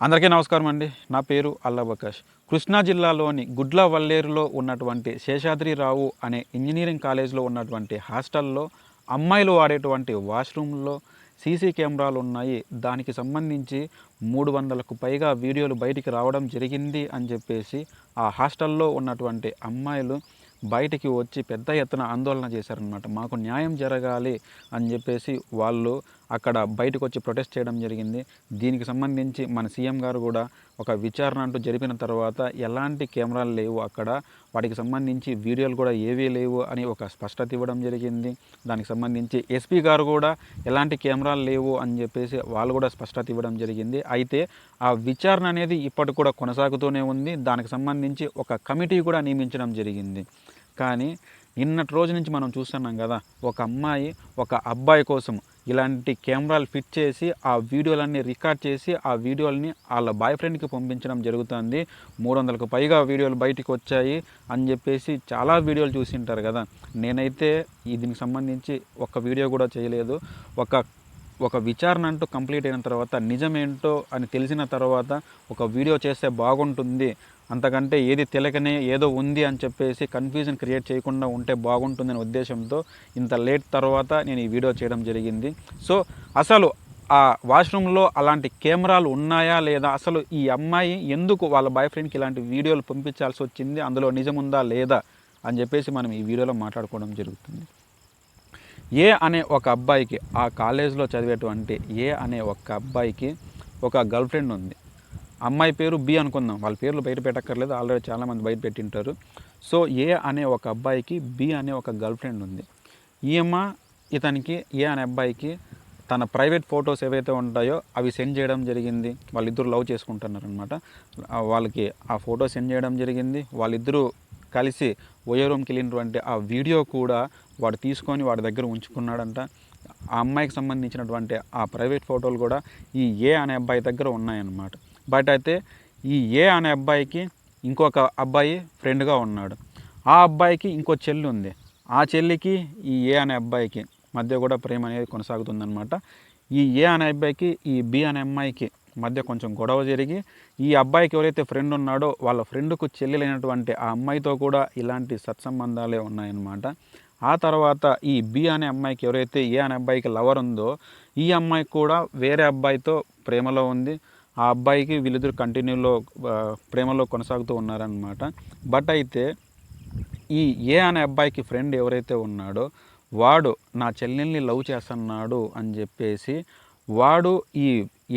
అందరికీ నమస్కారం అండి. నా పేరు అల్లాబకాష్. కృష్ణా జిల్లాలోని గుడ్లవల్లేరులో ఉన్నటువంటి శేషాద్రిరావు అనే ఇంజనీరింగ్ కాలేజ్లో ఉన్నటువంటి హాస్టల్లో అమ్మాయిలు వాడేటువంటి వాష్రూమ్లో సీసీ కెమెరాలు ఉన్నాయి. దానికి సంబంధించి 300కు పైగా వీడియోలు బయటికి రావడం జరిగింది అని చెప్పేసి ఆ హాస్టల్లో ఉన్నటువంటి అమ్మాయిలు బయటికి వచ్చి పెద్ద ఎత్తున ఆందోళన చేశారనమాట. మాకు న్యాయం జరగాలి అని చెప్పేసి వాళ్ళు అక్కడ బయటకు వచ్చి ప్రొటెస్ట్ చేయడం జరిగింది. దీనికి సంబంధించి మన సీఎం గారు కూడా ఒక విచారణ అంటూ జరిపిన తర్వాత ఎలాంటి కెమెరాలు లేవు అక్కడ, వాటికి సంబంధించి వీడియోలు కూడా ఏవీ లేవు అని ఒక స్పష్టత ఇవ్వడం జరిగింది. దానికి సంబంధించి ఎస్పీ గారు కూడా ఎలాంటి కెమెరాలు లేవు అని చెప్పేసి వాళ్ళు కూడా స్పష్టత ఇవ్వడం జరిగింది. అయితే ఆ విచారణ అనేది ఇప్పటికి కూడా కొనసాగుతూనే ఉంది. దానికి సంబంధించి ఒక కమిటీ కూడా నియమించడం జరిగింది. కానీ నిన్నటి రోజు నుంచి మనం చూస్తున్నాం కదా, ఒక అమ్మాయి ఒక అబ్బాయి కోసం ఇలాంటి కెమెరాలు ఫిట్ చేసి ఆ వీడియోలన్నీ రికార్డ్ చేసి ఆ వీడియోలని వాళ్ళ బాయ్ ఫ్రెండ్కి పంపించడం జరుగుతుంది. 300కు పైగా వీడియోలు బయటికి వచ్చాయి అని చెప్పేసి చాలా వీడియోలు చూసింటారు కదా. నేనైతే దీనికి సంబంధించి ఒక వీడియో కూడా చేయలేదు. ఒక విచారణ అంటూ కంప్లీట్ అయిన తర్వాత నిజమేంటో అని తెలిసిన తర్వాత ఒక వీడియో చేస్తే బాగుంటుంది, అంతకంటే ఏది తెలియకనే ఏదో ఉంది అని చెప్పేసి కన్ఫ్యూజన్ క్రియేట్ చేయకుండా ఉంటే బాగుంటుందనే ఉద్దేశంతో ఇంత లేట్ తర్వాత నేను ఈ వీడియో చేయడం జరిగింది. సో అసలు ఆ వాష్రూమ్లో అలాంటి కెమెరాలు ఉన్నాయా లేదా, అసలు ఈ అమ్మాయి ఎందుకు వాళ్ళ బాయ్ ఫ్రెండ్కి ఇలాంటి వీడియోలు పంపించాల్సి వచ్చింది, అందులో నిజముందా లేదా అని చెప్పేసి మనం ఈ వీడియోలో మాట్లాడుకోవడం జరుగుతుంది. ఏ అనే ఒక అబ్బాయికి, ఆ కాలేజ్లో చదివేటువంటి ఏ అనే ఒక అబ్బాయికి ఒక గర్ల్ ఫ్రెండ్ ఉంది. అమ్మాయి పేరు బి అనుకుందాం, వాళ్ళ పేర్లు బయట పెట్టక్కర్లేదు, ఆల్రెడీ చాలామంది బయట పెట్టింటారు. సో ఏ అనే ఒక అబ్బాయికి బి అనే ఒక గర్ల్ ఫ్రెండ్ ఉంది. ఇతనికి ఏ అనే అబ్బాయికి తన ప్రైవేట్ ఫొటోస్ ఏవైతే ఉంటాయో అవి సెండ్ చేయడం జరిగింది. వాళ్ళిద్దరూ లవ్ చేసుకుంటున్నారు అనమాట. వాళ్ళకి ఆ ఫోటో సెండ్ చేయడం జరిగింది. వాళ్ళిద్దరూ కలిసి ఓయో రూమ్కి వెళ్ళినటువంటి ఆ వీడియో కూడా వాడు తీసుకొని వాడి దగ్గర ఉంచుకున్నాడంట. ఆ అమ్మాయికి సంబంధించినటువంటి ఆ ప్రైవేట్ ఫోటోలు కూడా ఈ ఏ అనే అబ్బాయి దగ్గర ఉన్నాయన్నమాట. బట్ అయితే ఈ ఏ అనే అబ్బాయికి ఇంకొక అబ్బాయి ఫ్రెండ్గా ఉన్నాడు. ఆ అబ్బాయికి ఇంకో చెల్లి ఉంది. ఆ చెల్లికి ఈ ఏ అనే అబ్బాయికి మధ్య కూడా ప్రేమ అనేది కొనసాగుతుందన్నమాట. ఈ ఏ అనే అబ్బాయికి ఈ బి అనే అమ్మాయికి మధ్య కొంచెం గొడవ జరిగి, ఈ అబ్బాయికి ఎవరైతే ఫ్రెండ్ ఉన్నాడో వాళ్ళ ఫ్రెండ్కు చెల్లెలైనటువంటి ఆ అమ్మాయితో కూడా ఇలాంటి సత్సంబంధాలే ఉన్నాయన్నమాట. ఆ తర్వాత ఈ బి అనే అమ్మాయికి ఎవరైతే ఏ అనే అబ్బాయికి లవర్ ఉందో ఈ అమ్మాయికి కూడా వేరే అబ్బాయితో ప్రేమలో ఉంది. ఆ అబ్బాయికి వీళ్ళిద్దరు ప్రేమలో కొనసాగుతూ ఉన్నారనమాట. బట్ అయితే ఈ ఏ అనే అబ్బాయికి ఫ్రెండ్ ఎవరైతే ఉన్నాడో వాడు నా చెల్లెల్ని లవ్ చేస్తున్నాడు అని చెప్పేసి వాడు ఈ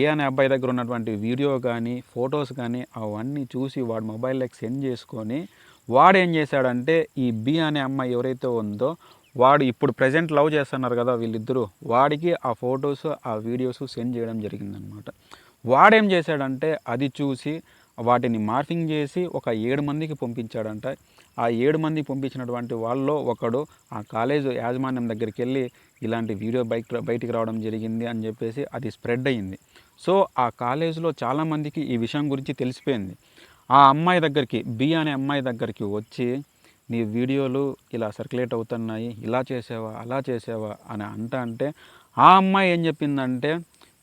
ఏ అనే అబ్బాయి దగ్గర ఉన్నటువంటి వీడియో కానీ ఫొటోస్ కానీ అవన్నీ చూసి వాడు మొబైల్లోకి సెండ్ చేసుకొని వాడు ఏం చేశాడంటే ఈ బి అనే అమ్మాయి ఎవరైతే ఉందో వాడు ఇప్పుడు ప్రజెంట్ లవ్ చేస్తున్నారు కదా వీళ్ళిద్దరూ, వాడికి ఆ ఫొటోస్ ఆ వీడియోస్ సెండ్ చేయడం జరిగిందనమాట. వాడేం చేశాడంటే అది చూసి వాటిని మార్ఫింగ్ చేసి ఒక 7 మందికి పంపించాడంట. ఆ 7 మందికి పంపించినటువంటి వాళ్ళలో ఒకడు ఆ కాలేజు యాజమాన్యం దగ్గరికి వెళ్ళి ఇలాంటి వీడియో బయటికి రావడం జరిగింది అని చెప్పేసి అది స్ప్రెడ్ అయ్యింది. సో ఆ కాలేజీలో చాలామందికి ఈ విషయం గురించి తెలిసిపోయింది. ఆ అమ్మాయి దగ్గరికి, బి అనే అమ్మాయి దగ్గరికి వచ్చి నీ వీడియోలు ఇలా సర్క్యులేట్ అవుతున్నాయి, ఇలా చేసావా అలా చేసావా అని అంటే ఆ అమ్మాయి ఏం చెప్పిందంటే,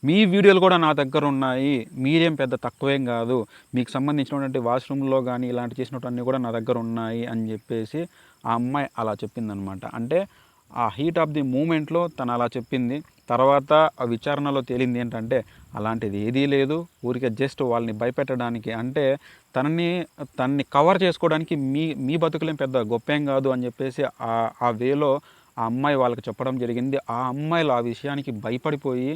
మీ వీడియోలు కూడా నా దగ్గర ఉన్నాయి, మీరేం పెద్ద తక్కువేం కాదు, మీకు సంబంధించినటువంటి వాష్రూమ్లో కానీ ఇలాంటి చేసినవన్నీ కూడా నా దగ్గర ఉన్నాయి అని చెప్పేసి ఆ అమ్మాయి అలా చెప్పిందనమాట. అంటే ఆ హీట్ ఆఫ్ ది మూమెంట్లో తను అలా చెప్పింది. తర్వాత ఆ విచారణలో తేలింది ఏంటంటే అలాంటిది ఏదీ లేదు, ఊరికే జస్ట్ వాళ్ళని భయపెట్టడానికి, అంటే తనని కవర్ చేసుకోవడానికి మీ బతుకులేం పెద్ద గొప్పేం కాదు అని చెప్పేసి ఆ వేలో ఆ అమ్మాయి వాళ్ళకి చెప్పడం జరిగింది. ఆ అమ్మాయిలు ఆ విషయానికి భయపడిపోయి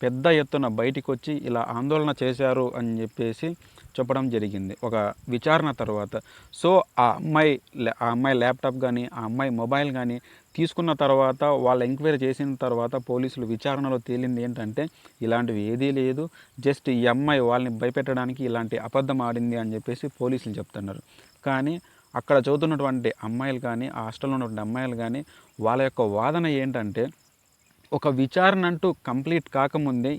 పెద్ద ఎత్తున బయటికి వచ్చి ఇలా ఆందోళన చేశారు అని చెప్పేసి చెప్పడం జరిగింది ఒక విచారణ తర్వాత. సో ఆ అమ్మాయి ల్యాప్టాప్ కానీ ఆ అమ్మాయి మొబైల్ కానీ తీసుకున్న తర్వాత వాళ్ళు ఎంక్వైరీ చేసిన తర్వాత పోలీసులు విచారణలో తేలింది ఏంటంటే ఇలాంటివి ఏదీ లేదు, జస్ట్ ఈ అమ్మాయి వాళ్ళని భయపెట్టడానికి ఇలాంటి అబద్ధం ఆడింది అని చెప్పేసి పోలీసులు చెప్తున్నారు. కానీ అక్కడ చదువుతున్నటువంటి అమ్మాయిలు కానీ ఆ హాస్టల్లో ఉన్నటువంటి అమ్మాయిలు కానీ వాళ్ళ యొక్క వాదన ఏంటంటే, ఒక విచారణ అంటూ కంప్లీట్ కాకముందే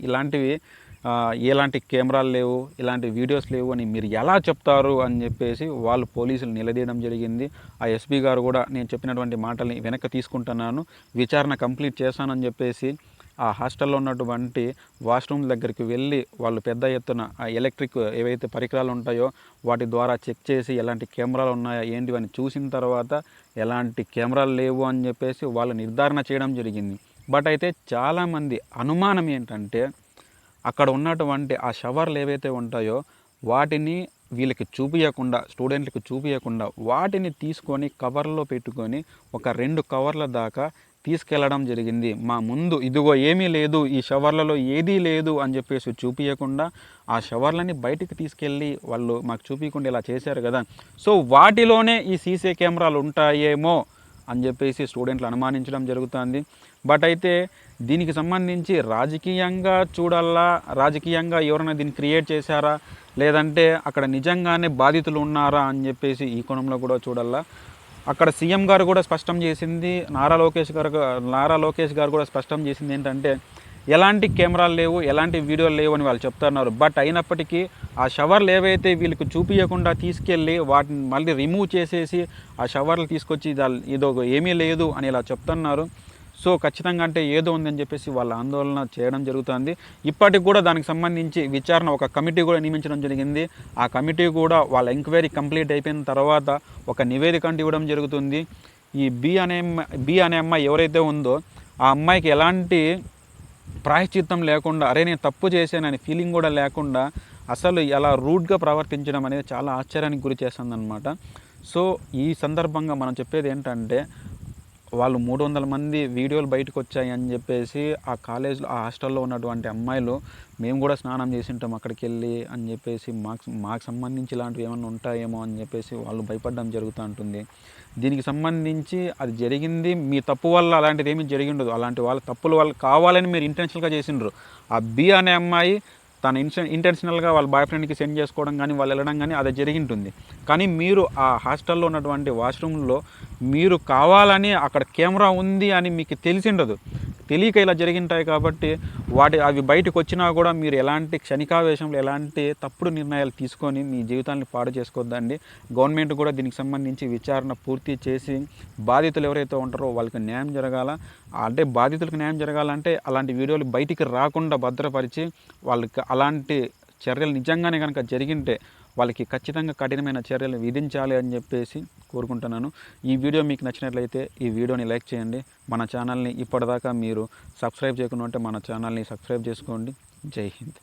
ఎలాంటి కెమెరాలు లేవు, ఇలాంటి వీడియోస్ లేవు అని మీరు ఎలా చెప్తారు అని చెప్పేసి వాళ్ళు పోలీసులు నిలదీయడం జరిగింది. ఆ ఎస్పీ గారు కూడా నేను చెప్పినటువంటి మాటల్ని వెనక్కి తీసుకుంటున్నాను, విచారణ కంప్లీట్ చేశానని చెప్పేసి ఆ హాస్టల్లో ఉన్నటువంటి వాష్రూమ్ దగ్గరికి వెళ్ళి వాళ్ళు పెద్ద ఎత్తున ఆ ఎలక్ట్రిక్ ఏవైతే పరికరాలు ఉంటాయో వాటి ద్వారా చెక్ చేసి ఎలాంటి కెమెరాలు ఉన్నాయా ఏంటివని చూసిన తర్వాత ఎలాంటి కెమెరాలు లేవు అని చెప్పేసి వాళ్ళు నిర్ధారణ చేయడం జరిగింది. బట్ అయితే చాలామంది అనుమానం ఏంటంటే అక్కడ ఉన్నటువంటి ఆ షవర్లు ఏవైతే ఉంటాయో వాటిని వీళ్ళకి చూపియకుండా, స్టూడెంట్లకి చూపియకుండా వాటిని తీసుకొని కవర్లో పెట్టుకొని ఒక 2 కవర్ల దాకా తీసుకెళ్ళడం జరిగింది. మా ముందు ఇదిగో ఏమీ లేదు, ఈ షవర్లలో ఏదీ లేదు అని చెప్పేసి చూపియకుండా ఆ షవర్లని బయటికి తీసుకెళ్ళి వాళ్ళు మాకు చూపియకుండా ఇలా చేశారు కదా, సో వాటిలోనే ఈ సీసీ కెమెరాలు ఉంటాయేమో అని చెప్పేసి స్టూడెంట్లు అనుమానించడం జరుగుతుంది. బట్ అయితే దీనికి సంబంధించి రాజకీయంగా చూడాలా, రాజకీయంగా ఎవరైనా దీన్ని క్రియేట్ చేశారా, లేదంటే అక్కడ నిజంగానే బాధితులు ఉన్నారా అని చెప్పేసి ఈ కోణంలో కూడా చూడాలా. అక్కడ సీఎం గారు కూడా స్పష్టం చేసింది, నారా లోకేష్ గారు కూడా స్పష్టం చేసింది ఏంటంటే ఎలాంటి కెమెరాలు లేవు, ఎలాంటి వీడియోలు లేవు అని వాళ్ళు చెప్తున్నారు. బట్ అయినప్పటికీ ఆ షవర్లు ఏవైతే వీళ్ళకి చూపించకుండా తీసుకెళ్ళి వాటిని మళ్ళీ రిమూవ్ చేసేసి ఆ షవర్లు తీసుకొచ్చి ఇదో ఏమీ లేదు అని ఇలా చెప్తున్నారు. సో ఖచ్చితంగా అంటే ఏదో ఉందని చెప్పేసి వాళ్ళ ఆందోళన చేయడం జరుగుతుంది. ఇప్పటికి కూడా దానికి సంబంధించి విచారణ ఒక కమిటీ కూడా నియమించడం జరిగింది. ఆ కమిటీ కూడా వాళ్ళ ఎంక్వైరీ కంప్లీట్ అయిపోయిన తర్వాత ఒక నివేదిక అంటే ఇవ్వడం జరుగుతుంది. ఈ బి అనే అమ్మాయి ఎవరైతే ఉందో ఆ అమ్మాయికి ఎలాంటి ప్రాయశ్చిత్తం లేకుండా, అరే నేను తప్పు చేశానని ఫీలింగ్ కూడా లేకుండా అసలు ఎలా రూడ్గా ప్రవర్తించడం అనేది చాలా ఆశ్చర్యానికి గురి చేస్తుందన్నమాట. సో ఈ సందర్భంగా మనం చెప్పేది ఏంటంటే వాళ్ళు 300 మంది వీడియోలు బయటకు వచ్చాయి అని చెప్పేసి ఆ కాలేజ్లో ఆ హాస్టల్లో ఉన్నటువంటి అమ్మాయిలు మేము కూడా స్నానం చేసి ఉంటాం అక్కడికి వెళ్ళి అని చెప్పేసి మాకు సంబంధించి ఇలాంటివి ఏమైనా ఉంటాయేమో అని చెప్పేసి వాళ్ళు భయపడడం జరుగుతూ ఉంటుంది. దీనికి సంబంధించి అది జరిగింది మీ తప్పు వల్ల అలాంటిది ఏమీ జరిగి ఉండదు. అలాంటి వాళ్ళ తప్పుల వల్ల కావాలని మీరు ఇంటెన్షనల్గా చేసిండ్రు. ఆ బి అనే అమ్మాయి తన ఇంటెన్షనల్గా వాళ్ళ బాయ్ ఫ్రెండ్కి సెండ్ చేసుకోవడం కానీ వాళ్ళు వెళ్ళడం కానీ అది జరిగింటుంది. కానీ మీరు ఆ హాస్టల్లో ఉన్నటువంటి వాష్రూమ్లో మీరు కావాలని అక్కడ కెమెరా ఉంది అని మీకు తెలిసిండదు, తెలియక ఇలా జరిగింటాయి కాబట్టి అవి బయటకు వచ్చినా కూడా మీరు ఎలాంటి క్షణికావేశంలో ఎలాంటి తప్పుడు నిర్ణయాలు తీసుకొని మీ జీవితాన్ని పాడు చేసుకోవద్దండి. గవర్నమెంట్ కూడా దీనికి సంబంధించి విచారణ పూర్తి చేసి బాధితులు ఎవరైతే ఉంటారో వాళ్ళకి న్యాయం జరగాల. అంటే బాధితులకు న్యాయం జరగాలంటే అలాంటి వీడియోలు బయటికి రాకుండా భద్రపరిచి వాళ్ళకి అలాంటి చర్యలు నిజంగానే కనుక జరిగింటే వాళ్ళకి ఖచ్చితంగా కఠినమైన చర్యలు విధించాలి అని చెప్పేసి కోరుకుంటున్నాను. ఈ వీడియో మీకు నచ్చినట్లయితే ఈ వీడియోని లైక్ చేయండి. మన ఛానల్ని ఇప్పటిదాకా మీరు సబ్స్క్రైబ్ చేయకుండా ఉంటే మన ఛానల్ని సబ్స్క్రైబ్ చేసుకోండి. జై హింద్.